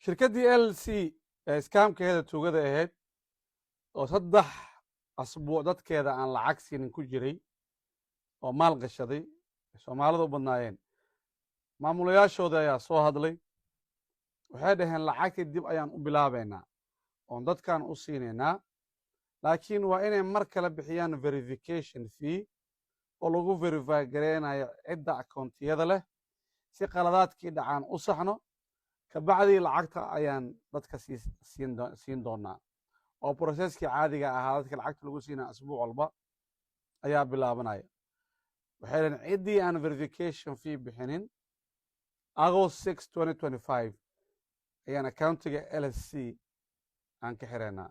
shirkaddii LC ee iskaamkeeda tuugada ahayd oo 3 asbuuc dadkeeda aan lacag siinin ku jiray oo maal gashaday Soomaalidu u badnaayeen maamulayaashooda ayaa soo hadlay waxay dhaheen lacagtii dib ayaan u bilaabaynaa oon dadkan u siinaynaa laakiin waa inay mar kale bixiyaan verification fee oo lagu verify gareynayo cidda akoontiyada leh si qaladaadkii dhacaan u saxno kabacdii lacagta ayaan dadka siin doonaa oo processkii caadiga ahaa dadka lacagta lagu siinaa asbuuc walba ayaa bilaabanaya waxay dhaheen ciddii aan verification fee bixinin August 6 2025 ayaan accountiga LSC aan ka xireynaa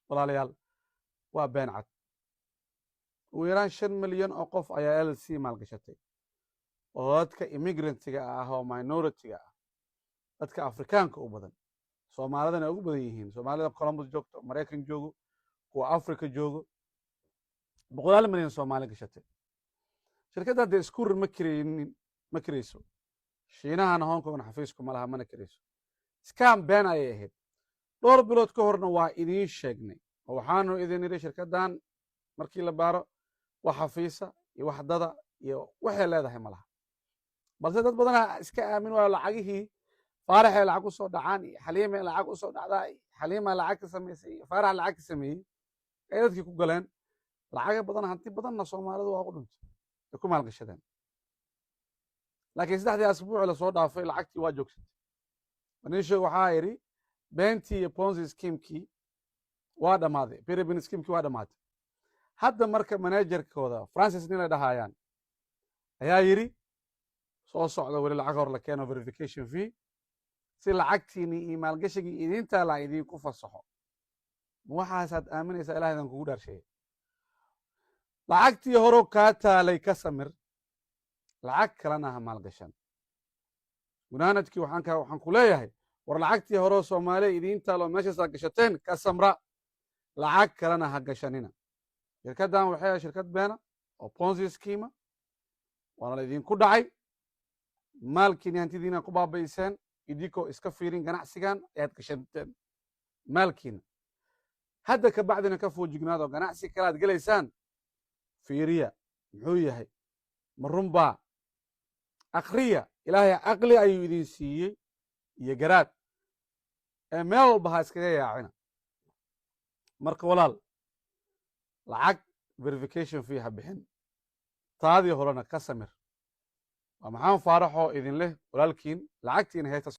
walaalayaal waa been cad ugu yaraan 5 milyan oo qof ayaa LSC maalgashatay oo dadka immigrantga ah oo minority-ga ah dadka Afrikaanka u badan Soomaalidana ugu badan yihiin Soomaalida Columbus joogto Mareykan joogo kuwa Afrika joogo 100 milyan Soomaali gashatay shirkadda hadda iskuur ma kirayso Shiinahana Hong Kong xafiisku ma laha mana kirayso scam been ayay ahayd dhowr bilood ka horna waa idiin sheegnay oo waxaanu idin niri shirkaddan markii la baaro wax xafiisa iyo wax dada iyo waxay leedahay ma laha balse dad badan iska aamin waa lacagihii faaraxay lacag u soo dhacaan xaliimay lacag u soo dhacdaa xaliima lacag ka sameysay faarax lacag ka sameeyay ay dadkii ku galeen lacag badan hanti badanna Soomaalidu waa u dhuntay ku maalgashadeen laakiin 3 asbuuc la soo dhaafay lacagtii waa joogsatay manisho waxaa yiri beentii iyo Ponzi scheme-kii waa dhamaaday pyramid scheme-kii waa dhamaatay hadda marka managerkooda Francis nin la dhahayaan ayaa yiri soo socda wali lacag hor la keeno verification fee si lacagtiini iyo maalgashigii idinta la idinku fasaxo waxaasaad aaminaysaa ilaahadan kugu dhaarshay lacagtii hore ka taalay ka samir lacag kalena ha maalgashan gunaanadkii waxaan ku leeyahay war lacagtii hore Soomaaliya idinta loo meesha gashateen ka samra lacag kalena ha gashanina shirkaddan waxay shirkad beena oo Ponzi scheme waana idinku dhacay maalkiina hantidiina ku baabayseen idinko iska fiirin ganacsigan ayaad gashanteen maalkiina hadda ka bacdina ka foojignaado ganacsi kale aad galaysaan fiiriya muxuu yahay marunba aqriya ilaahay aqli ayuu idin siiyey iyo garaad ee meel walba ha iskaga yaacina marka walaal lacag verification fee ha bixin taadii horena ka samir waa maxaan faaraxoo idin leh walaalkiin lacagtiina heesta